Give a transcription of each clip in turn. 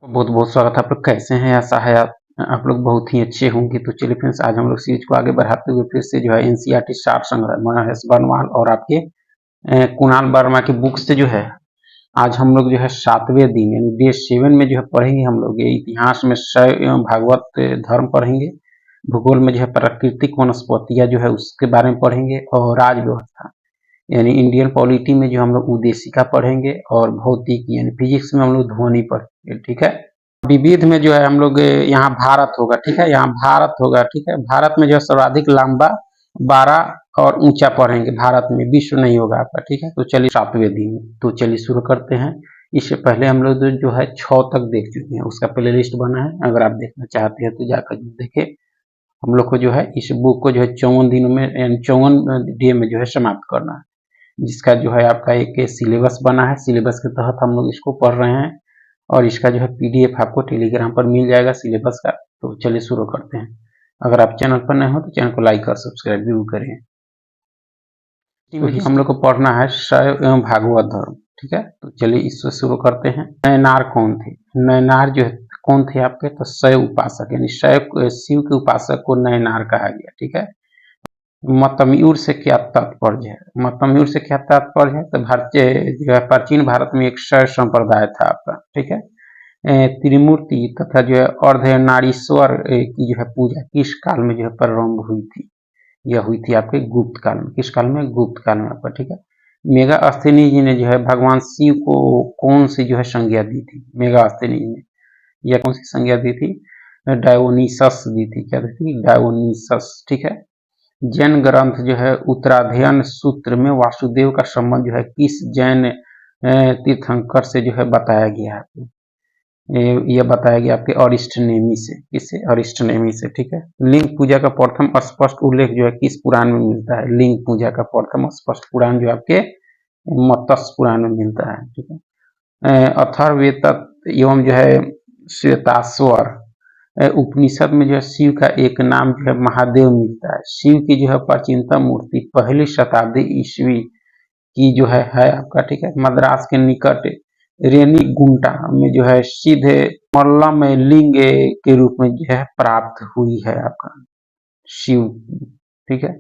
बहुत बहुत स्वागत है। आप लोग कैसे हैं? आशा है आप लोग बहुत ही अच्छे होंगे। तो चलिए फ्रेंड्स, आज हम लोग सीरीज को आगे बढ़ाते हुए फिर से जो है एनसीईआरटी सार संग्रह महेश बर्नवाल और आपके कुणाल वर्मा की बुक से जो है आज हम लोग जो है 7वें दिन यानी डे 7 में जो है पढ़ेंगे। हम लोग ये इतिहास में शैव एवं भागवत धर्म पढ़ेंगे। भूगोल में जो है प्राकृतिक वनस्पतियाँ जो है उसके बारे में पढ़ेंगे और राज व्यवस्था यानी इंडियन पॉलिटी में जो हम लोग उद्देशिका पढ़ेंगे और भौतिक यानी फिजिक्स में हम लोग ध्वनि पढ़ेंगे। ठीक है। विविध में जो है हम लोग यहाँ भारत होगा। ठीक है, यहाँ भारत होगा। ठीक है, भारत में जो है सर्वाधिक लंबा 12 और ऊंचा पढ़ेंगे। भारत में विश्व नहीं होगा आपका। ठीक है, तो चलिए 7वें दिन तो चलिए शुरू करते हैं। इससे पहले हम लोग जो है 6 तक देख चुके हैं, उसका प्ले लिस्ट बना है। अगर आप देखना चाहते हैं तो जाकर देखे। हम लोग को जो है इस बुक को जो है 54 दिनों में यानी 54 डे में जो है समाप्त करना है, जिसका जो है आपका एक सिलेबस बना है। सिलेबस के तहत हम लोग इसको पढ़ रहे हैं और इसका जो है पीडीएफ आपको टेलीग्राम पर मिल जाएगा सिलेबस का। तो चलिए शुरू करते हैं। अगर आप चैनल पर नए हो तो चैनल को लाइक और सब्सक्राइब जरूर करें। तो हम लोग को पढ़ना है शैव एवं भागवत धर्म। ठीक है, तो चलिए इससे शुरू करते हैं। नयनार कौन थे? नयनार जो है कौन थे आपके? तो शैव उपासक यानी शैव शिव के उपासक को नयनार कहा गया। ठीक है। मतमयूर से क्या तात्पर्य है? मतमयूर से क्या तात्पर्य है? तो भारतीय जो है प्राचीन भारत में एक शैव संप्रदाय था आपका। ठीक है। त्रिमूर्ति तथा जो है अर्धनारीश्वर की जो है पूजा किस काल में जो है प्रारंभ हुई थी? यह हुई थी आपके गुप्त काल में। किस काल में? गुप्त काल में आपका। ठीक है। मेगास्थनीज जी ने जो है भगवान शिव को कौन सी जो है संज्ञा दी थी? मेगास्थनीज ने यह कौन सी संज्ञा दी थी? डायोनीसस दी थी। क्या दी थी? डायोनीसस। ठीक है। जैन ग्रंथ जो है उत्तराध्ययन सूत्र में वासुदेव का संबंध जो है किस जैन तीर्थंकर से जो है बताया गया है? यह बताया गया आपके अरिष्टनेमी से। किससे? अरिष्टनेमी से। ठीक है। लिंग पूजा का प्रथम स्पष्ट उल्लेख जो है किस पुराण में मिलता है? लिंग पूजा का प्रथम स्पष्ट पुराण जो आपके मत्स्य पुराण में मिलता है। ठीक है। अथर्ववेद एवं जो है श्वेताश्वर उपनिषद में जो है शिव का एक नाम जो है महादेव मिलता है। शिव की जो है प्राचीनतम मूर्ति 1ली शताब्दी ईस्वी की जो है आपका। ठीक है। मद्रास के निकट रेनीगुंटा में जो है सीधे मल्लम लिंग के रूप में जो है प्राप्त हुई है आपका शिव की। ठीक है।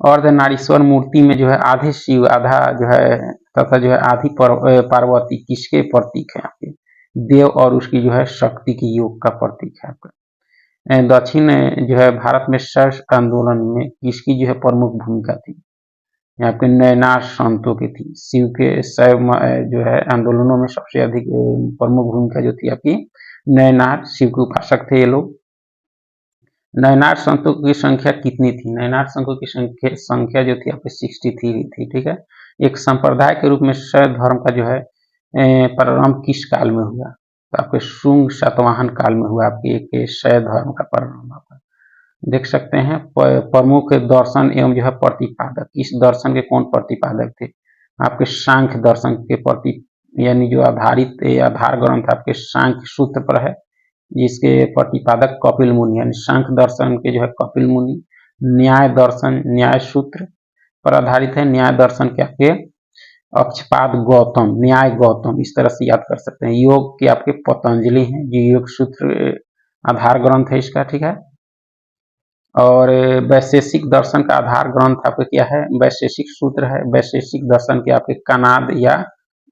अर्धनारीश्वर मूर्ति में जो है आधे शिव आधा जो है तथा जो है आधी पार्वती किसके प्रतीक है? आपके देव और उसकी जो है शक्ति की योग का प्रतीक है आपका। दक्षिण जो है भारत में शैव आंदोलन में किसकी जो है प्रमुख भूमिका थी? आपके नयनार संतों की थी। शिव के शैव जो है आंदोलनों में सबसे अधिक प्रमुख भूमिका जो थी आपकी नयनार शिव के उपासक थे ये लोग। नयनार संतों की संख्या कितनी थी? नयनार संतों की संख्या जो थी आपकी 63 थी। ठीक है। एक संप्रदाय के रूप में शैव धर्म का जो है प्रारंभ किस काल में हुआ? तो आपके शुंग सातवाहन काल में हुआ आपके एक शैव धर्म का प्रारंभ आपका। देख सकते हैं प्रमुख दर्शन एवं जो है प्रतिपादक। इस दर्शन के कौन प्रतिपादक थे? आपके सांख्य दर्शन के प्रति यानी जो आधार ग्रंथ आपके सांख्य सूत्र पर है, जिसके प्रतिपादक कपिल मुनि यानी सांख्य दर्शन के जो है कपिल मुनि। न्याय दर्शन न्याय सूत्र पर आधारित है। न्याय दर्शन के आपके अक्षपाद गौतम, न्याय गौतम इस तरह से याद कर सकते हैं। योग के आपके पतंजलि हैं, जो योग सूत्र आधार ग्रंथ है इसका। ठीक है। और वैशेषिक दर्शन का आधार ग्रंथ आपके क्या है? वैशेषिक सूत्र है। वैशेषिक दर्शन के आपके कनाद या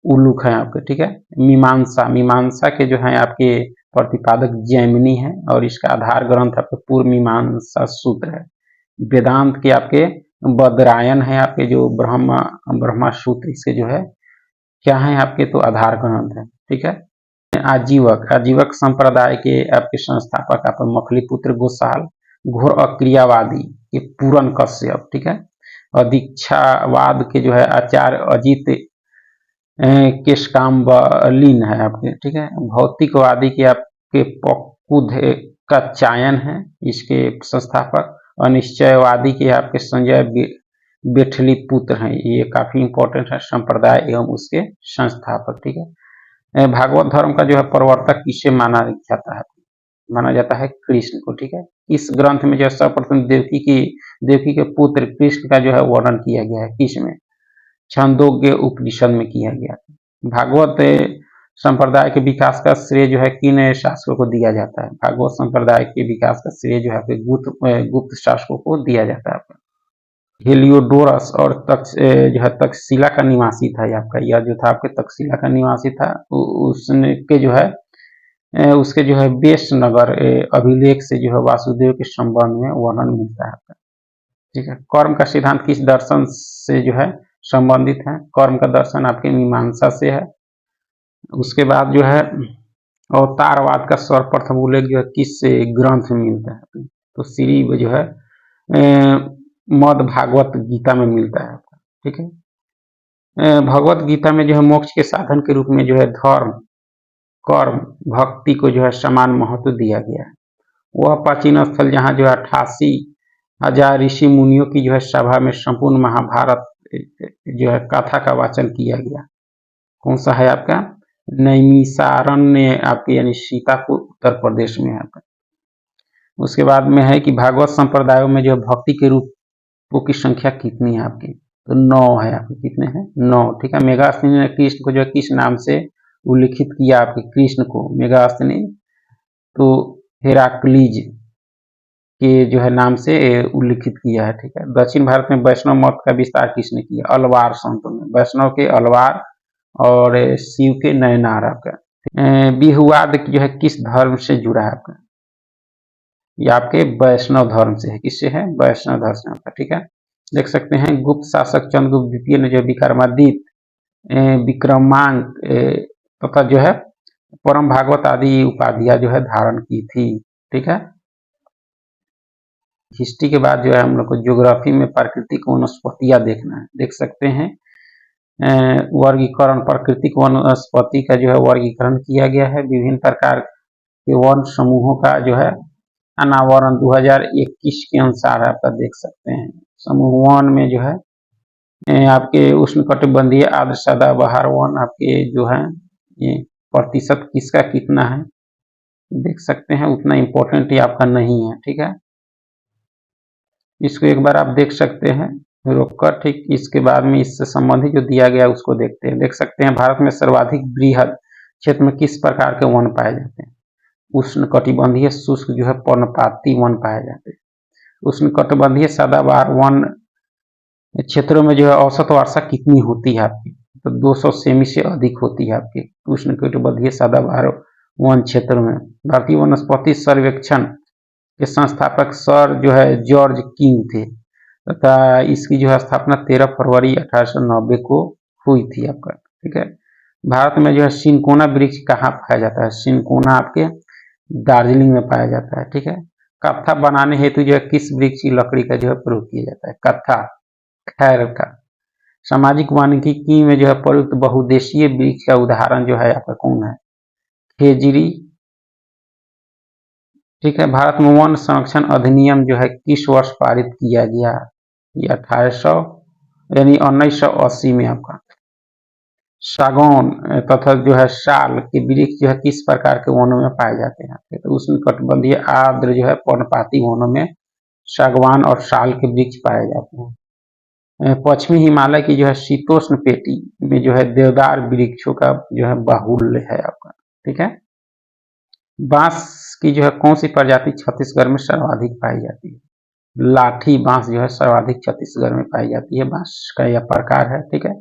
उलूक है आपके। ठीक है। मीमांसा के जो है आपके प्रतिपादक जैमिनी है और इसका आधार ग्रंथ आपके पूर्व मीमांसा सूत्र है। वेदांत के आपके बदरायन है आपके जो ब्रह्मा सूत्र इसके जो है क्या है आपके? तो आधार ग्रंथ है। ठीक है। आजीवक संप्रदाय के आपके संस्थापक आप मखलीपुत्र गोसाल। घोर अक्रियावादी के पूरन कश्यप। ठीक है। दीक्षावाद के जो है आचार्य अजित केशकाम्बलिन है आपके। ठीक है। भौतिकवादी के आपके पकुध का चायन है इसके संस्थापक। अनिश्चयवादी के आपके संजय बेठली पुत्र हैं। ये काफी इंपॉर्टेंट है, संप्रदाय एवं उसके संस्थापक। ठीक है। भागवत धर्म का जो है प्रवर्तक किसे माना जाता है? माना जाता है कृष्ण को। ठीक है। इस ग्रंथ में जो है सर्वप्रथम देवकी के पुत्र कृष्ण का जो है वर्णन किया गया है। किसमें? छंदोग्य उपनिषद में किया गया है। भागवत संप्रदाय के विकास का श्रेय जो है किन शासकों को दिया जाता है? भागवत संप्रदाय के विकास का श्रेय जो है आपके गुप्त शासकों को दिया जाता है आपका। हेलियोडोरस और जो है तक्षशिला का निवासी था आपका, यह जो था आपके तक्षशिला का निवासी था। उसने के जो है उसके जो है बेश नगर अभिलेख से जो है वासुदेव के संबंध में वर्णन मिलता है आपका। ठीक है, कर्म का सिद्धांत किस दर्शन से जो है संबंधित है? कर्म का दर्शन आपके मीमांसा से है। उसके बाद जो है अवतारवाद का सर्वप्रथम उल्लेख जो है किस ग्रंथ में मिलता है? तो श्री जो है मद भागवत गीता में मिलता है आपका। ठीक है, भगवत गीता में जो है मोक्ष के साधन के रूप में जो है धर्म, कर्म, भक्ति को जो है समान महत्व दिया गया है। वह प्राचीन स्थल जहाँ जो है 88,000 ऋषि मुनियों की जो है सभा में संपूर्ण महाभारत जो है कथा का वाचन किया गया, कौन सा है आपका? नैमिषारण्य आपके, यानी सीतापुर उत्तर प्रदेश में है आपका। उसके बाद में है कि भागवत संप्रदायों में जो है भक्ति के रूपों की संख्या कितनी है आपकी? तो 9 है आपके। कितने हैं? 9। ठीक है, मेगास्थनी ने कृष्ण को जो है किस नाम से उल्लिखित किया आपके? कृष्ण को मेगास्थनी तो हेराक्लीज के जो है नाम से उल्लिखित किया है। ठीक है, दक्षिण भारत में वैष्णव मत का विस्तार किसने किया? अलवार संतों ने। वैष्णव के अलवार और शिव के नयनार आपका। बिहुवाद जो है किस धर्म से जुड़ा है आपका? ये आपके वैष्णव धर्म से है। किससे है? वैष्णव धर्म से आपका। ठीक है, देख सकते हैं गुप्त शासक चंद्रगुप्त द्वितीय ने जो विक्रमादित्य, विक्रमांक तथा जो है परम भागवत आदि उपाधियां जो है धारण की थी। ठीक है, हिस्ट्री के बाद जो है हम लोग को ज्योग्राफी में प्राकृतिक वनस्पतियां देखना है। देख सकते हैं वर्गीकरण, प्राकृतिक वनस्पति का जो है वर्गीकरण किया गया है। विभिन्न प्रकार के वन समूहों का जो है अनावरण 2021 के अनुसार आपका देख सकते हैं। समूह वन में जो है आपके उष्णकटिबंधीय आर्द्र सदाबहार वन आपके जो है ये प्रतिशत किसका कितना है देख सकते हैं, उतना इम्पोर्टेंट ही आपका नहीं है। ठीक है, इसको एक बार आप देख सकते हैं रोककर। ठीक, इसके बाद में इससे संबंधित जो दिया गया उसको देखते हैं। देख सकते हैं भारत में सर्वाधिक वृहद क्षेत्र में किस प्रकार के वन पाए जाते हैं? उष्णकटिबंधीय शुष्क जो है पर्णपाती वन पाए जाते हैं। उष्णकटिबंधीय सदाबहार वन क्षेत्रों में जो है औसत वर्षा कितनी होती है आपकी? तो 200 सेमी से अधिक होती है आपकी उष्णकटिबंधीय सदाबहार वन क्षेत्र में। भारतीय वनस्पति सर्वेक्षण के संस्थापक सर जो है जॉर्ज किंग थे तथा इसकी जो है स्थापना 13 फरवरी 1890 को हुई थी आपका। ठीक है, भारत में जो है सिनकोना वृक्ष कहाँ पाया जाता है? सिनकोना आपके दार्जिलिंग में पाया जाता है। ठीक है, कत्था बनाने हेतु जो है किस वृक्ष की लकड़ी का जो है प्रयोग किया जाता है? कत्था खैर का। सामाजिक वानिकी में जो है प्रयुक्त बहुउद्देशीय वृक्ष का उदाहरण जो है आपका कौन है? खेजड़ी। ठीक है, भारत में वन संरक्षण अधिनियम जो है किस वर्ष पारित किया गया? ये 1800 यानी 1980 में आपका। सागौन तथा जो है साल के वृक्ष जो है किस प्रकार के वनों में पाए जाते हैं? तो उष्णकटिबंधीय आर्द्र जो है पर्णपाती वनों में सागवान और साल के वृक्ष पाए जाते हैं। पश्चिमी हिमालय की जो है शीतोष्ण पेटी में जो है देवदार वृक्षों का जो है बाहुल्य है आपका। ठीक है, बांस की जो है कौन सी प्रजाति छत्तीसगढ़ में सर्वाधिक पाई जाती है? लाठी बांस जो है सर्वाधिक छत्तीसगढ़ में पाई जाती है, बांस का यह प्रकार है। ठीक है,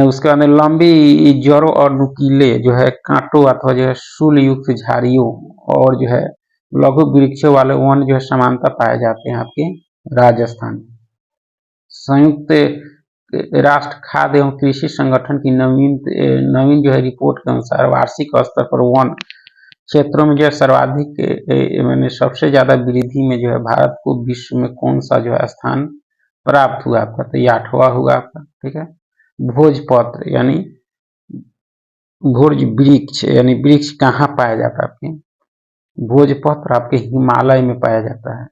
उसके बाद लंबी जड़ों और नुकीले जो है कांटों अथवा जो है शूल युक्त झाड़ियों और जो है लघु वृक्षों वाले वन जो है समानता पाए जाते हैं आपके राजस्थान। संयुक्त राष्ट्र खाद्य एवं कृषि संगठन की नवीन जो है रिपोर्ट के अनुसार वार्षिक स्तर पर वन क्षेत्रों में जो है सर्वाधिक मैंने सबसे ज्यादा वृद्धि में जो है भारत को विश्व में कौन सा जो है स्थान प्राप्त हुआ आपका? तो ये 8वां हुआ आपका। ठीक है, भोजपत्र यानी भोज वृक्ष यानी वृक्ष कहाँ पाया जाता है आपके? भोजपत्र आपके हिमालय में पाया जाता है।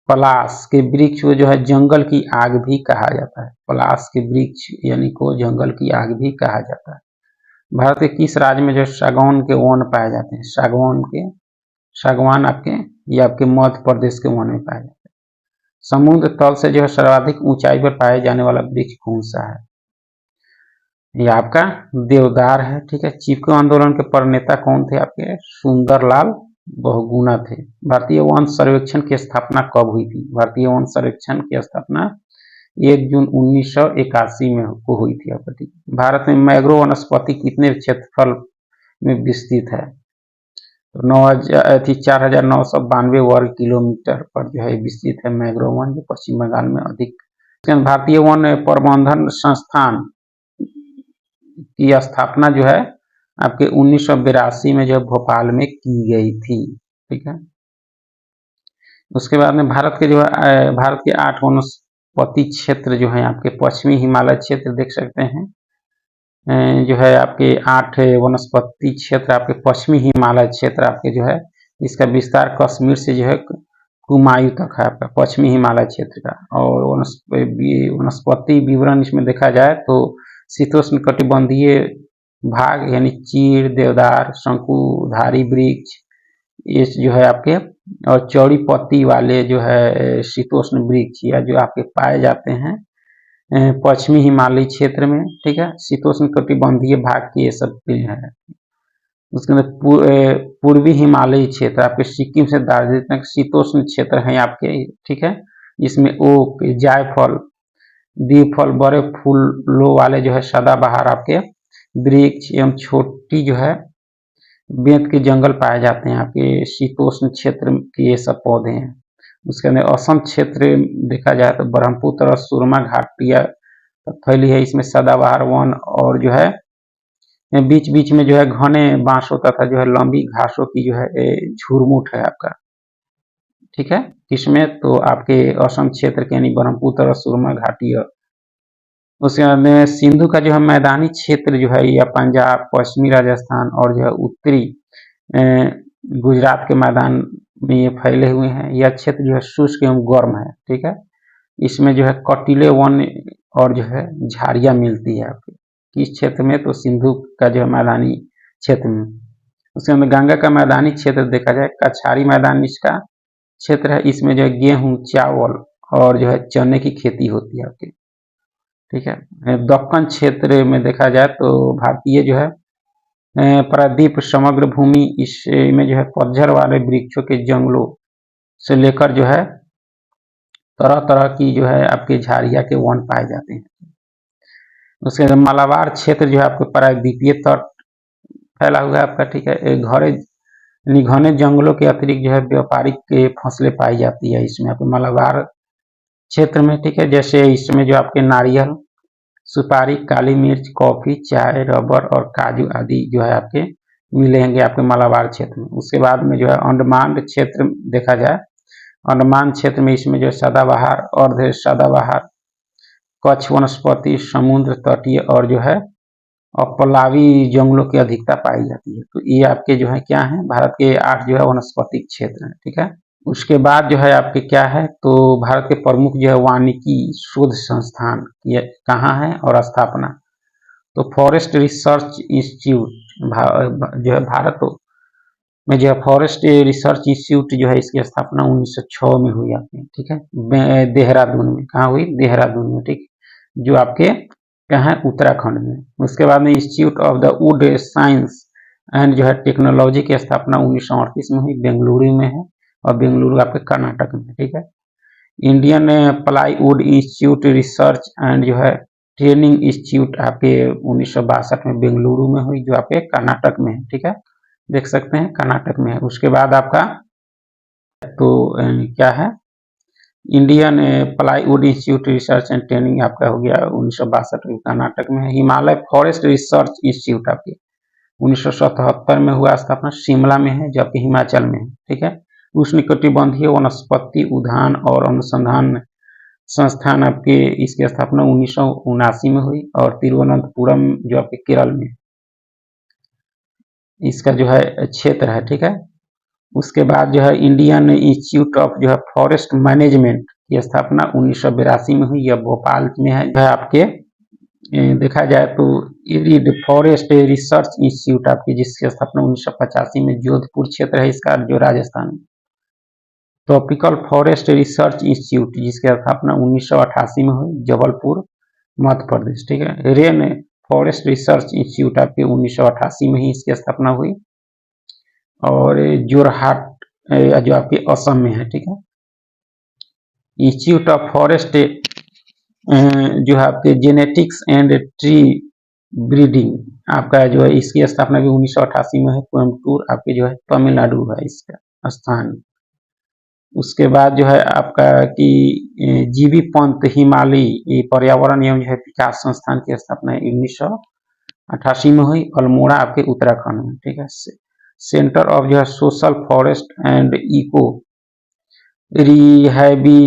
पलाश के वृक्ष को जो है जंगल की आग भी कहा जाता है। पलाश के वृक्ष यानी को जंगल की आग भी कहा जाता है। भारत के किस राज्य में जो सागौन के वन पाए जाते हैं? सागवान आपके ये आपके मध्य प्रदेश के वन में पाए जाते हैं। समुद्र तल से जो है सर्वाधिक ऊंचाई पर पाए जाने वाला वृक्ष कौन सा है? ये आपका देवदार है, ठीक है। चिपको आंदोलन के प्रणेता कौन थे आपके? सुंदरलाल बहुगुणा थे। भारतीय वन सर्वेक्षण की स्थापना कब हुई थी? भारतीय वन सर्वेक्षण की स्थापना 1 जून 1981 में को हुई थी आपका, ठीक है। भारत में मैंग्रोव वनस्पति कितने क्षेत्रफल में विस्तृत है? तो 4,992 वर्ग किलोमीटर पर जो है विस्तृत है मैंग्रोव वन, जो पश्चिम बंगाल में अधिक। भारतीय वन प्रबंधन संस्थान की स्थापना जो है आपके 1982 में जो भोपाल में की गई थी, ठीक है। उसके बाद में भारत के जो है भारत के 8 वनस्पति क्षेत्र जो है आपके पश्चिमी हिमालय क्षेत्र देख सकते हैं, जो है आपके 8 वनस्पति क्षेत्र आपके पश्चिमी हिमालय क्षेत्र आपके जो है, इसका विस्तार कश्मीर से जो है कुमायूं तक है आपका पश्चिमी हिमालय क्षेत्र का। और वनस्पति विवरण इसमें देखा जाए तो शीतोष्ण कटिबंधीय भाग यानी चीड़, देवदार, शंकुधारी वृक्ष, ये जो है आपके, और चौड़ी पत्ती वाले जो है शीतोष्ण वृक्ष या जो आपके पाए जाते हैं पश्चिमी हिमालयी क्षेत्र में, ठीक है। शीतोष्ण कटिबंधीय भाग की ये सब है। उसके अंदर पूर्वी हिमालयी क्षेत्र आपके सिक्किम से दार्जिलिंग तक शीतोष्ण क्षेत्र है आपके, ठीक है। इसमें ओक, जायफल, द्विफल बड़े फूलों वाले जो है सदाबहार आपके वृक्ष एवं छोटी जो है बेंत के जंगल पाए जाते हैं आपके शीतोष्ण क्षेत्र के, ये सब पौधे हैं। उसके अंदर असम क्षेत्र देखा जाए तो ब्रह्मपुत्र और सुरमा घाटियां फैली है, इसमें सदाबहार वन और जो है बीच बीच में जो है घने बांसों तथा जो है लंबी घासों की जो है झुरमुट है आपका, ठीक है। किसमें? तो आपके असम क्षेत्र के यानी ब्रह्मपुत्र और सुरमा घाटी। उसके बाद सिंधु का जो है मैदानी क्षेत्र जो है या पंजाब, पश्चिमी राजस्थान और जो है उत्तरी गुजरात के मैदान में ये फैले हुए हैं। यह क्षेत्र जो है शुष्क एवं गर्म है, ठीक है। इसमें जो है कटीले वन और जो है झाड़ियां मिलती है आपके किस क्षेत्र में? तो सिंधु का जो है मैदानी क्षेत्र में। उसके अंदर गंगा का मैदानी क्षेत्र देखा जाए, कछारी मैदान इसका क्षेत्र है, इसमें जो है गेहूं, चावल और जो है चने की खेती होती है आपकी, ठीक है। दक्कन क्षेत्र में देखा जाए तो भारतीय जो है प्रायद्वीप समग्र भूमि, इसमें जो है पतझड़ वाले वृक्षों के जंगलों से लेकर जो है तरह तरह की जो है आपके झाड़िया के वन पाए जाते हैं। उसके बाद मालाबार क्षेत्र जो है आपके प्रायद्वीपीय तट फैला हुआ है आपका, ठीक है। घने जंगलों के अतिरिक्त जो है व्यापारिक फसलें पाई जाती है इसमें आपके मालाबार क्षेत्र में, ठीक है। जैसे इसमें जो आपके नारियल, सुपारी, काली मिर्च, कॉफी, चाय, रबर और काजू आदि जो है आपके मिलेंगे आपके मालाबार क्षेत्र में। उसके बाद में जो है अंडमान क्षेत्र देखा जाए, अंडमान क्षेत्र में इसमें जो है सदाबहार, अर्ध सदाबहार, कच्छ वनस्पति, समुद्र तटीय और जो है अपलावी जंगलों की अधिकता पाई जाती है। तो ये आपके जो है क्या है, भारत के 8 जो है वनस्पतिक क्षेत्र है, ठीक है। उसके बाद जो है आपके क्या है, तो भारत के प्रमुख जो है वानिकी शोध संस्थान ये कहाँ है और स्थापना? तो फॉरेस्ट रिसर्च इंस्टीट्यूट जो है भारत में जो है फॉरेस्ट रिसर्च इंस्टीट्यूट जो है इसकी स्थापना 1906 में हुई आपकी, ठीक है। देहरादून में, कहाँ हुई? देहरादून में, ठीक, जो आपके कहाँ है? उत्तराखंड में। उसके बाद में institute of the wood science and जो है टेक्नोलॉजी की स्थापना 1938 में हुई, बेंगलुरु में है और बेंगलुरु आपके कर्नाटक में, ठीक है। Indian plywood institute research and जो है ट्रेनिंग इंस्टीट्यूट आपके 1962 में बेंगलुरु में हुई, जो आपके कर्नाटक में है, ठीक है। देख सकते हैं कर्नाटक में है। उसके बाद आपका तो क्या है, Indian plywood institute research and training आपका हो गया 1962 में कर्नाटक में है। हिमालय फॉरेस्ट रिसर्च इंस्टीट्यूट आपके 1977 में हुआ स्थापना, शिमला में है जो आपके हिमाचल में है, ठीक है। उष्णकटिबंधीय वनस्पति उद्यान और अनुसंधान संस्थान आपके इसकी स्थापना 1979 में हुई और तिरुवनंतपुरम जो आपके केरल में इसका जो है क्षेत्र है, ठीक है। उसके बाद जो है इंडियन इंस्टीट्यूट ऑफ जो है फॉरेस्ट मैनेजमेंट की स्थापना 1982 में हुई, यह भोपाल में है। जो है आपके देखा जाए तो इरिड फॉरेस्ट रिसर्च इंस्टीट्यूट आपकी जिसकी स्थापना 1985 में जोधपुर क्षेत्र है इसका जो राजस्थान में। ट्रॉपिकल फॉरेस्ट रिसर्च इंस्टीट्यूट जिसकी स्थापना 1988 में हुई, जबलपुर मध्य प्रदेश, ठीक है। रेन फॉरेस्ट रिसर्च इंस्टीट्यूट आपके 1988 में ही इसकी स्थापना हुई। और जोरहाट जो आपके असम में है, ठीक है। इंस्टीट्यूट ऑफ फॉरेस्ट जो है आपके जेनेटिक्स एंड ट्री ब्रीडिंग आपका जो है इसकी स्थापना भी 1988 में है। कोयम्बटूर आपके जो है तमिलनाडु है इसका स्थान। उसके बाद जो है आपका कि जीबी पंत हिमालय पर्यावरण एवं जो है विकास संस्थान की स्थापना 1988 में हुई, अल्मोड़ा आपके उत्तराखंड में, ठीक है। सेंटर ऑफ जो है social forest and eco rehabilitation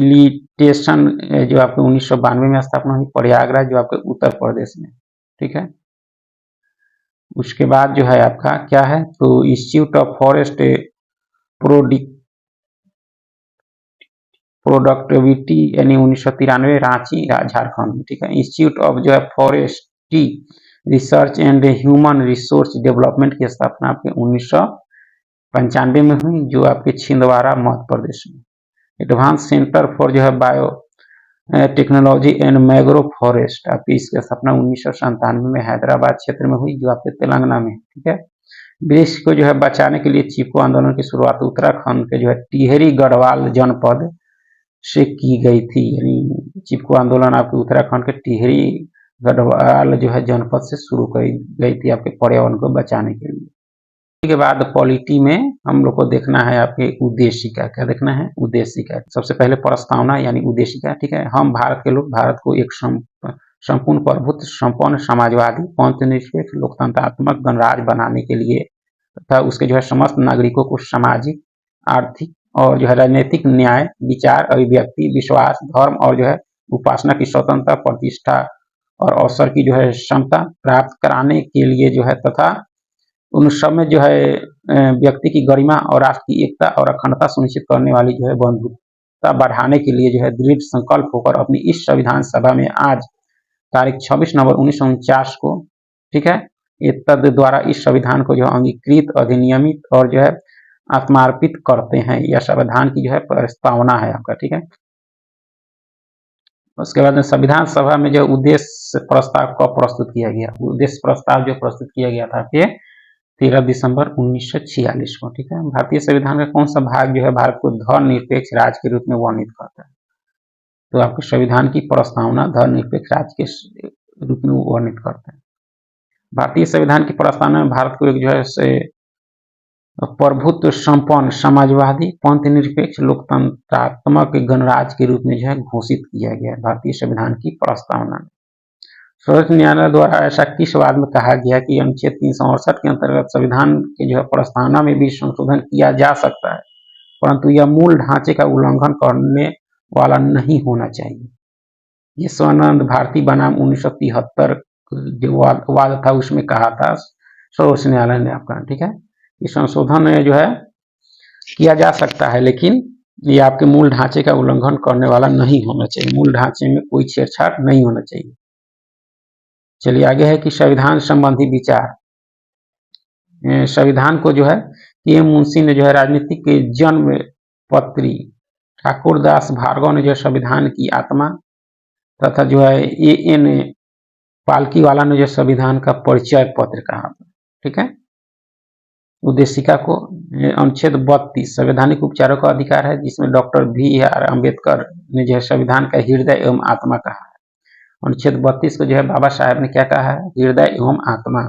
जो आपके 1992 में स्थापना हुई, प्रयागराज जो आपके उत्तर प्रदेश में, ठीक है। उसके बाद जो है आपका क्या है तो इंस्टीट्यूट ऑफ फॉरेस्ट प्रोडक्टिविटी यानी 1993 रांची झारखंड, ठीक है। इंस्टीट्यूट ऑफ जो है forestry research and human resource development की स्थापना आपके 1995 में हुई, जो आपके छिंदवाड़ा मध्य प्रदेश में। एडवांस सेंटर फॉर जो है बायो टेक्नोलॉजी एंड मैग्रो फॉरेस्ट आपकी इसकी स्थापना 1997 में हैदराबाद क्षेत्र में हुई, जो आपके तेलंगाना में, ठीक है। वृक्ष को जो है बचाने के लिए चिपको आंदोलन की शुरुआत उत्तराखंड के जो है टिहरी गढ़वाल जनपद से की गई थी। यानी चिपको आंदोलन आपके उत्तराखंड के टिहरी गढ़वाल जो है जनपद से शुरू की गई थी आपके पर्यावरण को बचाने के लिए। के बाद पॉलिटी में हम लोग को देखना है आपके उद्देशिका। क्या देखना है? उद्देशिका। सबसे पहले प्रस्तावना यानी उद्देशिका, ठीक है। हम भारत के लोग भारत को एक संपूर्ण प्रभुत्व संपन्न समाजवादी पंथनिरपेक्ष लोकतंत्रात्मक गणराज्य बनाने के लिए तथा उसके जो है समस्त नागरिकों को सामाजिक आर्थिक और जो है राजनीतिक न्याय विचार अभिव्यक्ति विश्वास धर्म और जो है उपासना की स्वतंत्रता प्रतिष्ठा और अवसर की जो है क्षमता प्राप्त कराने के लिए जो है तथा उन सब में जो है व्यक्ति की गरिमा और राष्ट्र की एकता और अखंडता सुनिश्चित करने वाली जो है बंधुता बढ़ाने के लिए जो है दृढ़ संकल्प होकर अपनी इस संविधान सभा में आज तारीख 26 नवंबर 1949 को, ठीक है, तद द्वारा इस संविधान को जो अंगीकृत अधिनियमित और जो है आत्मार्पित करते हैं। यह संविधान की जो है प्रस्तावना है आपका, ठीक है। उसके बाद संविधान सभा में जो उद्देश्य प्रस्ताव को प्रस्तुत किया गया, उद्देश्य प्रस्ताव जो प्रस्तुत किया गया था ये 13 दिसंबर 1946 को, ठीक है। भारतीय संविधान का कौन सा भाग जो है भारत को धर्मनिरपेक्ष राज्य के रूप में वर्णित करता है? तो आपके संविधान की प्रस्तावना धर्मनिरपेक्ष राज्य के रूप में वर्णित करता है। भारतीय संविधान की प्रस्तावना में भारत को एक जो है प्रभुत्व संपन्न समाजवादी पंथनिरपेक्ष लोकतंत्रात्मक गणराज्य के रूप में जो है घोषित किया गया है भारतीय संविधान की प्रस्तावना में। सर्वोच्च न्यायालय द्वारा ऐसा किस वाद में कहा गया कि अनुच्छेद 368 के अंतर्गत संविधान के जो है प्रस्तावना में भी संशोधन किया जा सकता है, परंतु यह मूल ढांचे का उल्लंघन करने वाला नहीं होना चाहिए। ये स्वानंद भारती बनाम 1973 जो वाद था उसमें कहा था सर्वोच्च न्यायालय ने आपका, ठीक है। ये संशोधन जो है किया जा सकता है, लेकिन ये आपके मूल ढांचे का उल्लंघन करने वाला नहीं होना चाहिए। मूल ढांचे में कोई छेड़छाड़ नहीं होना चाहिए। चलिए आगे है कि संविधान संबंधी विचार। संविधान को जो है के मुंशी ने जो है राजनीतिक के जन्म पत्री ठाकुरदास भार्गव ने जो संविधान की आत्मा तथा जो है एन पालकी वाला ने जो संविधान का परिचय पत्र कहा, ठीक है। उद्देशिका को अनुच्छेद 32 संवैधानिक उपचारों का अधिकार है, जिसमें डॉक्टर BR अम्बेडकर ने जो है संविधान का हृदय एवं आत्मा कहा है। अनुच्छेद 32 को जो है बाबा साहेब ने क्या कहा है? हृदय एवं आत्मा।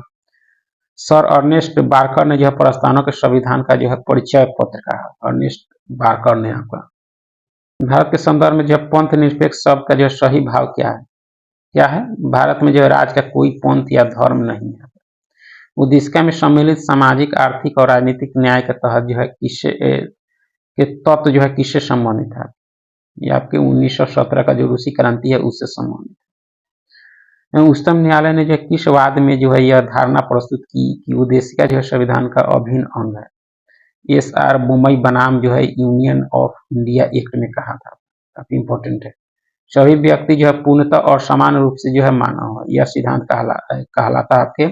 सर अर्नेस्ट बार्कर ने जो है प्रस्तावना के संविधान का जो है परिचय पत्र कहा। अर्नेस्ट बार्कर ने आपका भारत के संदर्भ में जो है पंथ निरपेक्ष शब्द का जो सही भाव क्या है? क्या है? भारत में जो है राज्य का कोई पंथ या धर्म नहीं है। उद्देशिका में सम्मिलित सामाजिक आर्थिक और राजनीतिक न्याय के तहत जो है किससे के तत्व जो है किससे संबंधित है? ये आपके 1917 का जो रूसी क्रांति है उससे संबंधित है। उच्चतम न्यायालय ने जो किस वाद में जो है यह धारणा प्रस्तुत की कि उद्देशिका जो है संविधान का अभिन्न अंग है? SR बोमई बनाम जो है यूनियन ऑफ इंडिया एक्ट में कहा था। काफी इंपॉर्टेंट है। सभी व्यक्ति जो है पूर्णतः और समान रूप से जो है मानव है, यह सिद्धांत कहलाता है आपके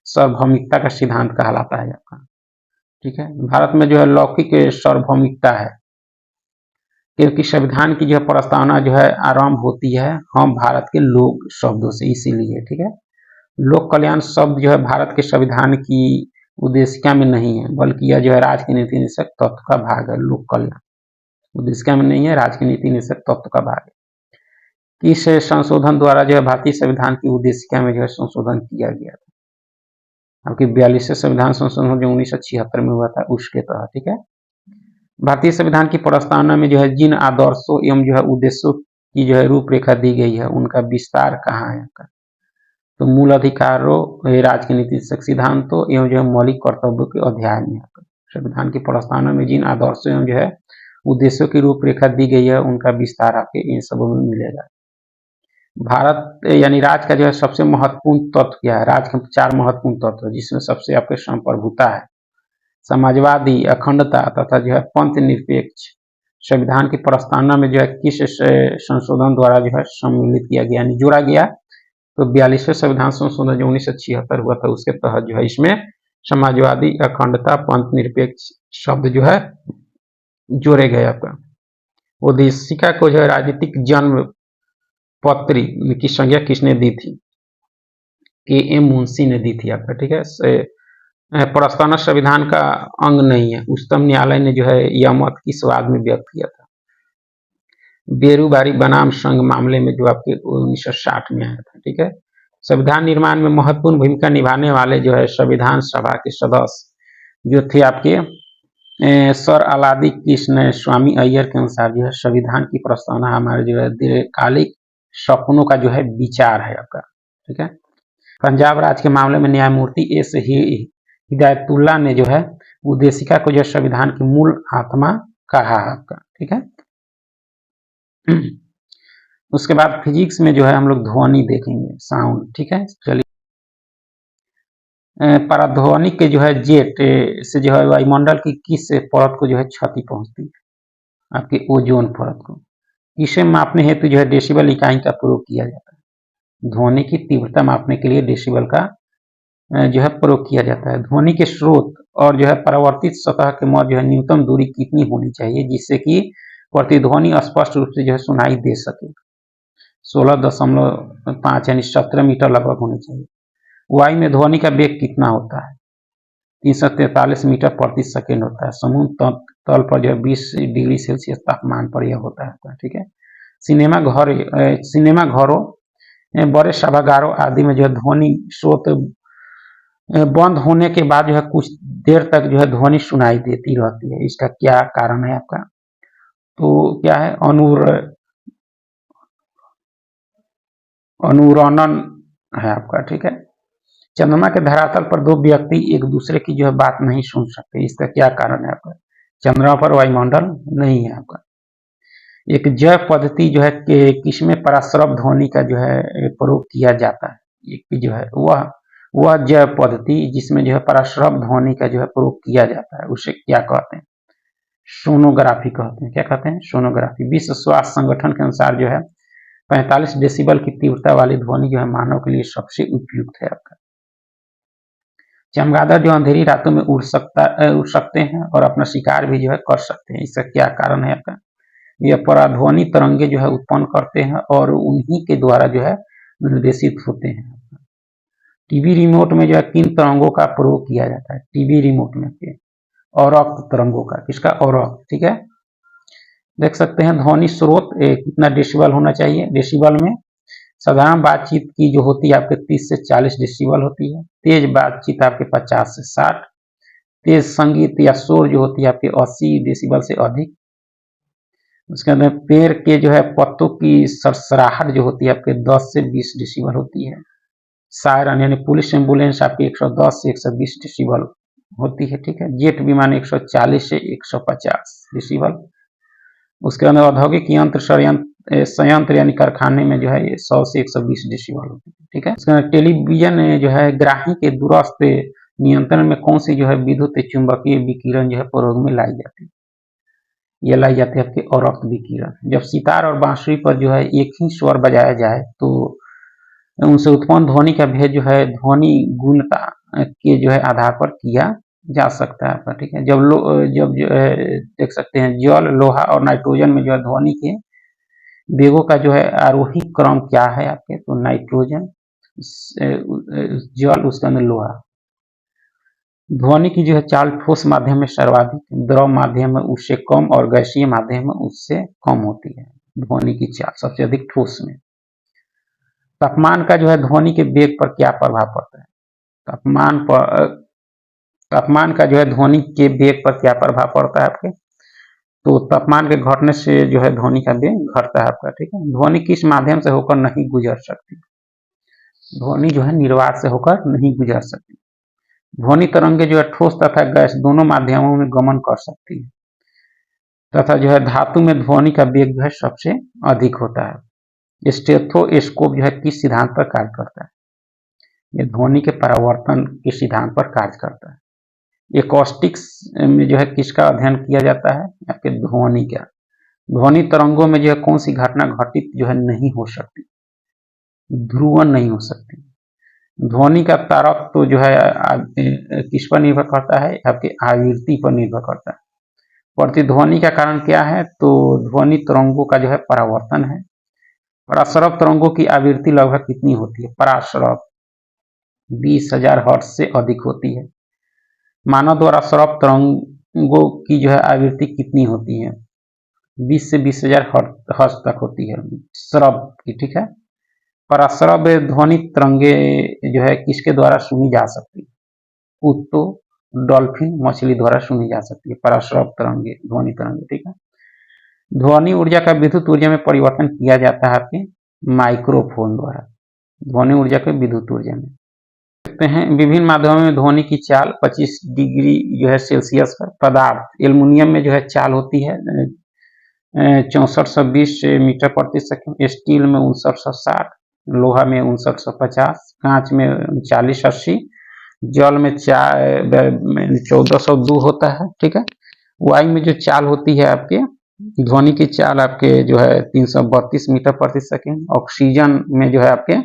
सार्वभौमिकता का सिद्धांत कहलाता है आपका, ठीक है। भारत में जो है लौकिक सार्वभौमिकता है, क्योंकि संविधान की जो प्रस्तावना जो है आरंभ होती है हम भारत के लोग शब्दों से, इसीलिए, ठीक है। लोक कल्याण शब्द जो है भारत के संविधान की उद्देशिका में नहीं है, बल्कि यह जो है राज्य के नीति निषेध तत्व का भाग है। लोक कल्याण उद्देशिका में नहीं है, राज्य की नीति निषेध तत्व का भाग है। किस संशोधन द्वारा जो है भारतीय संविधान की उद्देशिका में जो है संशोधन किया गया था? आपकी 42वें संविधान संशोधन जो 1976 में हुआ था उसके तहत। ठीक है, भारतीय संविधान की प्रस्तावना में जो है जिन आदर्शों एवं जो है उद्देश्यों की जो है रूपरेखा दी गई है उनका विस्तार कहाँ है? तो मूल अधिकारों, राजनीतिक सिद्धांतों एवं जो है मौलिक कर्तव्यों के अध्याय में संविधान की प्रस्तावना में जिन आदर्शों एवं जो है उद्देश्यों की रूपरेखा दी गई है उनका विस्तार आपके इन सबों में मिलेगा। भारत यानी राज्य का जो है सबसे महत्वपूर्ण तत्व क्या है? राज्य के 4 महत्वपूर्ण तत्व है जिसमें सबसे आपके संप्रभुता है, समाजवादी, अखंडता तथा जो है पंथ निरपेक्ष। संविधान की प्रस्तावना में जो है किस संशोधन द्वारा जो है सम्मिलित किया गया यानी जोड़ा गया? तो 42वें संविधान संशोधन जो 1976 हुआ था उसके तहत जो है इसमें समाजवादी, अखंडता, पंथ निरपेक्ष शब्द जो है जोड़े गए। आपका उद्देशिका को जो है राजनीतिक जन्म पत्री की संज्ञा किसने दी थी? के.एम. मुंशी ने दी थी आपका। ठीक है, प्रस्तावना संविधान का अंग नहीं है। उच्चतम न्यायालय ने जो है यह मत किस वाद में व्यक्त किया था? बेरूबारी बनाम संघ मामले में जो आपके 1960 में आया था। ठीक है, संविधान निर्माण में महत्वपूर्ण भूमिका निभाने वाले जो है संविधान सभा के सदस्य जो थे आपके सर अलादी कृष्ण स्वामी अय्यर के अनुसार जो है संविधान की प्रस्तावना हमारे जो है दीर्घकालिक सपनों का जो है विचार है आपका। ठीक है, पंजाब राज्य के मामले में न्यायमूर्ति एस हिदायतुल्ला ने जो है उद्देशिका को जो संविधान की मूल आत्मा कहा आपका। ठीक है, उसके बाद फिजिक्स में जो है हम लोग ध्वनि देखेंगे, साउंड। ठीक है, चलिए पराध्वनि के जो है जेट से जो है वायुमंडल की किस परत को जो है क्षति पहुंचती है? आपके ओजोन परत को। इसे मापने हेतु जो है डेसिबल इकाई का प्रयोग किया जाता है। ध्वनि की तीव्रता मापने के लिए डेसिबल का जो है प्रयोग किया जाता है। ध्वनि के स्रोत और जो है परावर्तित सतह के मध्य जो है न्यूनतम दूरी कितनी होनी चाहिए जिससे कि प्रतिध्वनि स्पष्ट रूप से जो है सुनाई दे सके? 16.5 यानी 17 मीटर लगभग होनी चाहिए। वायु में ध्वनि का वेग कितना होता है? 343 मीटर प्रति सेकेंड होता है। समुद्र तल पर जो है 20 डिग्री सेल्सियस तापमान पर यह होता है। ठीक है, सिनेमा घरों, बड़े सभागारों आदि में जो है ध्वनि स्रोत बंद होने के बाद जो है कुछ देर तक जो है ध्वनि सुनाई देती रहती है। इसका क्या कारण है आपका? तो क्या है? अनुरणन है आपका। ठीक है, चंद्रमा के धरातल पर 2 व्यक्ति एक दूसरे की जो है बात नहीं सुन सकते। इसका क्या कारण है आपका? चंद्रमा पर वायुमंडल नहीं है आपका। एक जैव पद्धति जो है कि किसमें पराश्रव ध्वनि का जो है प्रयोग किया जाता है? एक जो है वह जैव पद्धति जिसमें जो है पराश्रव ध्वनि का जो है प्रयोग किया जाता है उसे क्या कहते हैं? सोनोग्राफी कहते हैं। क्या कहते हैं? सोनोग्राफी। विश्व स्वास्थ्य संगठन के अनुसार जो है 45 डेसिबल की तीव्रता वाली ध्वनि जो है मानव के लिए सबसे उपयुक्त है आपका। चमगादड़ जो अंधेरी रातों में उड़ सकते हैं और अपना शिकार भी जो है कर सकते हैं। इसका क्या कारण है आपका? यह पराध्वनि तरंगे जो है उत्पन्न करते हैं और उन्हीं के द्वारा जो है निर्देशित होते हैं। टीवी रिमोट में जो है किन तरंगों का प्रयोग किया जाता है? टीवी रिमोट में अवरक्त तरंगों का। किसका? अवरक्त। ठीक है, देख सकते हैं ध्वनि स्रोत कितना डेसिबल होना चाहिए? डेसिबल में साधारण बातचीत की जो होती है आपके 30 से 40 डेसिबल होती है। तेज बातचीत आपके 50 से 60। तेज संगीत या शोर जो होती है आपके 80 डेसिबल से अधिक। उसके अंदर पेड़ के जो है पत्तों की सरसराहट जो होती है आपके 10 से 20 डेसिबल होती है। सायरन यानी पुलिस एम्बुलेंस आपकी 110 से 120 डेसिबल होती है। ठीक है, जेट विमान 140 से 150 डेसिबल। उसके अंदर औद्योगिक संयंत्र यानी कारखाने में जो है 100 से 120 डेसिबल होती है। ठीक है, उसके अंदर टेलीविजन जो है ग्राही के दूरस्थ नियंत्रण में कौन सी जो है विद्युत चुंबकीय विकिरण जो है प्रयोग में लाई जाती है? ये लाई जाती है आपके अवरक्त विकिरण। जब सितार और बांसुरी पर जो है एक ही स्वर बजाया जाए तो उनसे उत्पन्न ध्वनि का भेद जो है ध्वनि गुणता के जो है आधार पर किया जा सकता है आपका। ठीक है, जब जो है देख सकते हैं जल, लोहा और नाइट्रोजन में जो है ध्वनि के वेगों का जो है आरोही क्रम क्या है आपके? तो नाइट्रोजन। जल, उसके अंदर लोहा। ध्वनि की जो है चाल ठोस माध्यम में सर्वाधिक, द्रव माध्यम में उससे कम और गैसीय माध्यम में उससे कम होती है। ध्वनि की चाल सबसे अधिक ठोस में। तापमान का जो है ध्वनि के वेग पर क्या प्रभाव पड़ता है? तापमान का जो है ध्वनि के वेग पर क्या प्रभाव पड़ता है आपके? तो तापमान के घटने से जो है ध्वनि का वेग घटता है आपका, ठीक है। ध्वनि किस माध्यम से होकर नहीं गुजर सकती? ध्वनि जो है निर्वात से होकर नहीं गुजर सकती। ध्वनि तरंगे जो है ठोस तथा गैस दोनों माध्यमों में गमन कर सकती है, तथा जो है धातु में ध्वनि का वेग जो है सबसे अधिक होता है। स्टेथोस्कोप जो है किस सिद्धांत पर कार्य करता है? ये ध्वनि के परावर्तन के सिद्धांत पर कार्य करता है। एकॉस्टिक्स में जो है किसका अध्ययन किया जाता है? आपके ध्वनि का। ध्वनि तरंगों में जो है कौन सी घटना घटित जो है नहीं हो सकती? ध्रुवन नहीं हो सकती। ध्वनि का तारक तो जो है किस पर निर्भर करता है? आपके आवृत्ति पर निर्भर करता है। प्रतिध्वनि का कारण क्या है? तो ध्वनि तरंगों का जो है परावर्तन है। पराश्रव तरंगों की आवृत्ति लगभग कितनी होती है? पराश्रव 20,000 हर्ट्ज से अधिक होती है। मानव द्वारा श्रव तरंगों की जो है आवृत्ति कितनी होती है? 20 से 20,000 हर्ट्ज तक होती है श्रव की, ठीक है। पराश्रव ध्वनि तरंगे जो है किसके द्वारा सुनी जा सकती है? कुत्तों, डॉल्फिन, मछली द्वारा सुनी जा सकती है पराश्रव तरंगे, ध्वनि तरंगे, ठीक है। ध्वनि ऊर्जा का विद्युत ऊर्जा में परिवर्तन किया जाता है आपके माइक्रोफोन द्वारा। ध्वनि ऊर्जा के विद्युत ऊर्जा में देखते हैं। विभिन्न माध्यमों में ध्वनि की चाल 25 डिग्री जो है सेल्सियस पर। पदार्थ एल्युमिनियम में जो है चाल होती है 6420 मीटर प्रति सेकंड, स्टील में 5960, लोहा में 5950, कांच में 4080, जल में 1402 होता है, ठीक है। वायु में जो चाल होती है आपके ध्वनि की चाल आपके जो है 332 मीटर प्रति सेकंड, ऑक्सीजन में जो है आपके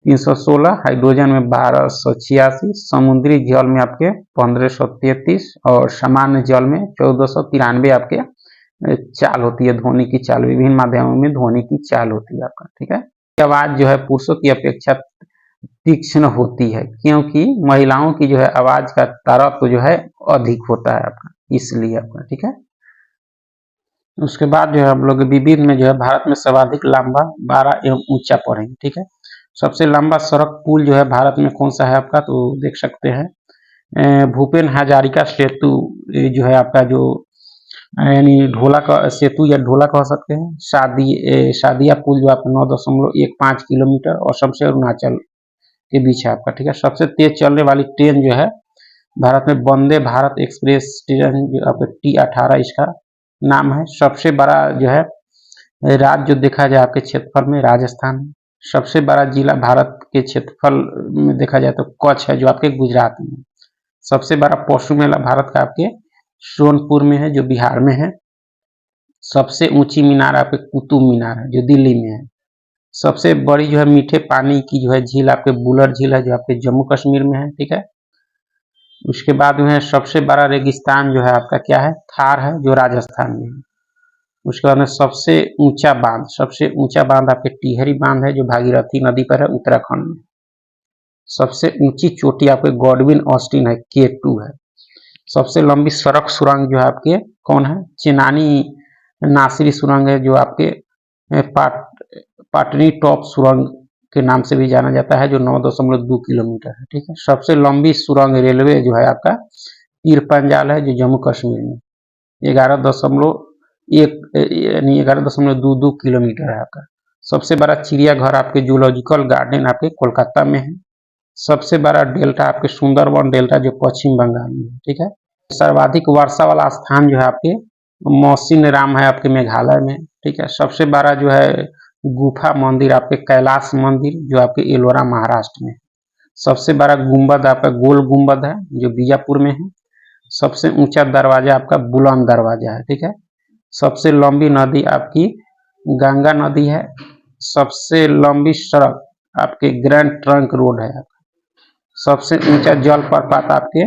316, हाइड्रोजन में 1286, समुद्री जल में आपके 1533 और सामान्य जल में 1493 आपके चाल होती है ध्वनि की चाल। विभिन्न माध्यमों में ध्वनि की चाल होती है आपका, ठीक है। आवाज जो है पुरुषों की अपेक्षा तीक्ष्ण होती है क्योंकि महिलाओं की जो है आवाज का तारतम्य जो है अधिक होता है आपका, इसलिए आपका, ठीक है। उसके बाद जो है हम लोग विभिन्न में जो है भारत में सर्वाधिक लंबा 12 एवं ऊंचा पढ़ेंगे, ठीक है। सबसे लंबा सड़क पुल जो है भारत में कौन सा है आपका? तो देख सकते हैं भूपेन हजारिका सेतु जो है आपका, जो यानी ढोला का सेतु या ढोला कह सकते हैं। शादिया पुल जो आपका 9.15 किलोमीटर और सबसे अरुणाचल के बीच है आपका, ठीक है। सबसे तेज चलने वाली ट्रेन जो है भारत में वंदे भारत एक्सप्रेस ट्रेन जो आपका T18 इसका नाम है। सबसे बड़ा जो है राज्य जो देखा जाए आपके क्षेत्रफल में राजस्थान। सबसे बड़ा जिला भारत के क्षेत्रफल में देखा जाए तो कच्छ है जो आपके गुजरात में। सबसे बड़ा पशु मेला भारत का आपके सोनपुर में है जो बिहार में है। सबसे ऊंची मीनार आपके कुतुब मीनार है जो दिल्ली में है। सबसे बड़ी जो है मीठे पानी की जो है झील आपके बुलर झील है जो आपके जम्मू कश्मीर में है, ठीक है। उसके बाद में है सबसे बड़ा रेगिस्तान जो है आपका क्या है? थार है जो राजस्थान में है। उसके बाद में सबसे ऊंचा बांध आपके टिहरी बांध है जो भागीरथी नदी पर है उत्तराखंड में। सबसे ऊंची चोटी आपके गॉडविन ऑस्टिन है, K2 है। सबसे लंबी सड़क सुरंग जो है आपके कौन है? चेनानी नासिरी सुरंग है जो आपके पाटनी टॉप सुरंग के नाम से भी जाना जाता है जो 9.2 किलोमीटर है, ठीक है। सबसे लंबी सुरंग रेलवे जो है आपका पीर पंजाल है जो जम्मू कश्मीर में 11.22 किलोमीटर है आपका। सबसे बड़ा चिड़ियाघर आपके जूलॉजिकल गार्डन आपके कोलकाता में है। सबसे बड़ा डेल्टा आपके सुंदरवन डेल्टा जो पश्चिम बंगाल में है, ठीक है। सर्वाधिक वर्षा वाला स्थान जो है आपके मौसिन राम है आपके मेघालय में, ठीक है। सबसे बड़ा जो है गुफा मंदिर आपके कैलाश मंदिर जो आपके एलोरा महाराष्ट्र में। सबसे बड़ा गुंबद आपका गोल गुंबद है जो बीजापुर में है। सबसे ऊंचा दरवाजा आपका बुलंद दरवाजा है, ठीक है। सबसे लंबी नदी आपकी गंगा नदी है। सबसे लंबी सड़क आपके ग्रैंड ट्रंक रोड है। सबसे ऊंचा जलप्रपात आपके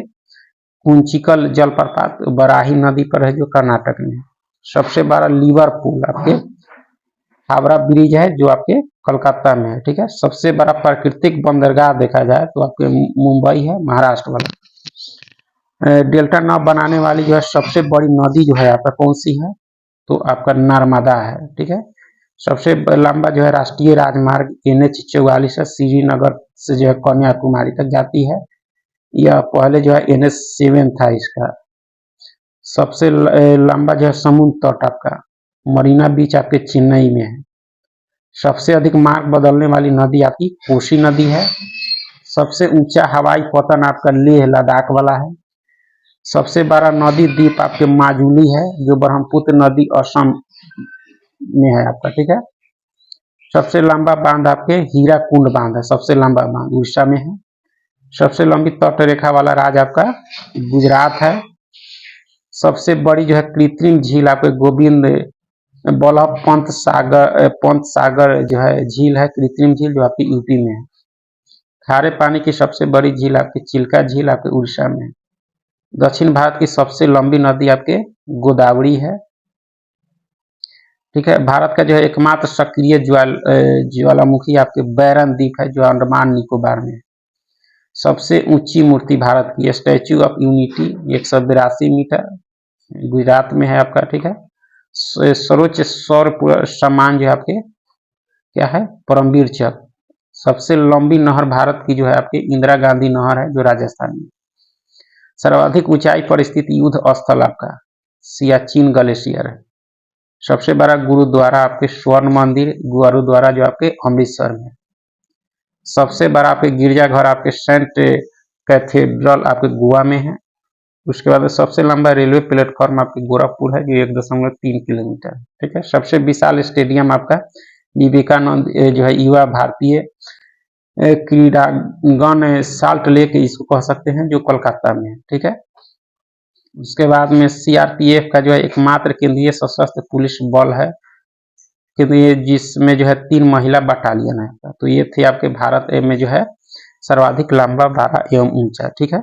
कुंचिकल जलप्रपात बराही नदी पर है जो कर्नाटक में है। सबसे बड़ा लीवर पूल आपके हावड़ा ब्रिज है जो आपके कोलकाता में है, ठीक है। सबसे बड़ा प्राकृतिक बंदरगाह देखा जाए तो आपके मुंबई है, महाराष्ट्र वाला। डेल्टा नाव बनाने वाली जो है सबसे बड़ी नदी जो है आपका कौन सी है, तो आपका नर्मदा है, ठीक है। सबसे लंबा जो है राष्ट्रीय राजमार्ग NH 44 है, श्रीनगर से जो है कन्याकुमारी तक जाती है। यह पहले जो है NH 7 था इसका। सबसे लंबा जो है समुद्र तट आपका मरीना बीच आपके चेन्नई में है। सबसे अधिक मार्ग बदलने वाली नदी आपकी कोसी नदी है। सबसे ऊंचा हवाई पतन आपका लेह लद्दाख वाला है। सबसे बड़ा नदी द्वीप आपके माजुली है जो ब्रह्मपुत्र नदी असम में है आपका, ठीक है। सबसे लंबा बांध आपके हीराकुंड बांध है, सबसे लंबा बांध उड़ीसा में है। सबसे लंबी तट रेखा वाला राज्य आपका गुजरात है। सबसे बड़ी जो है कृत्रिम झील आपके गोविंद बल्लभ पंत सागर जो है झील है, कृत्रिम झील जो आपकी यूपी में है। खारे पानी की सबसे बड़ी झील आपकी चिल्का झील आपके उड़ीसा में है। दक्षिण भारत की सबसे लंबी नदी आपके गोदावरी है, ठीक है। भारत का जो है एकमात्र सक्रिय ज्वालामुखी आपके बैरन द्वीप है जो अंडमान निकोबार में है। सबसे ऊंची मूर्ति भारत की statue of unity 182 metre Gujarat में है आपका, ठीक है। सर्वोच्च सौर सम्मान जो है आपके क्या है, परमवीर चक्र। सबसे लंबी नहर भारत की जो है आपके इंदिरा गांधी नहर है जो राजस्थान में। सर्वाधिक ऊंचाई पर स्थित युद्ध स्थल आपका सियाचिन ग्लेशियर है। सबसे बड़ा गुरुद्वारा आपके स्वर्ण मंदिर गुरुद्वारा जो आपके अमृतसर में। सबसे बड़ा आपके गिरजाघर आपके सेंट कैथेड्रल आपके गोवा में है। उसके बाद सबसे लंबा रेलवे प्लेटफॉर्म आपके गोरखपुर है जो 1.3 किलोमीटर, ठीक है। सबसे विशाल स्टेडियम आपका विवेकानंद जो है युवा भारतीय क्रीड़ांगन साल्ट लेक इसको कह सकते हैं जो कोलकाता में है, ठीक है। उसके बाद में CRPF का जो है एकमात्र केंद्रीय सशस्त्र पुलिस बल है जिसमें जो है 3 महिला बटालियन है। तो ये थे आपके भारत में जो है सर्वाधिक लंबा, बड़ा एवं ऊंचा, ठीक है।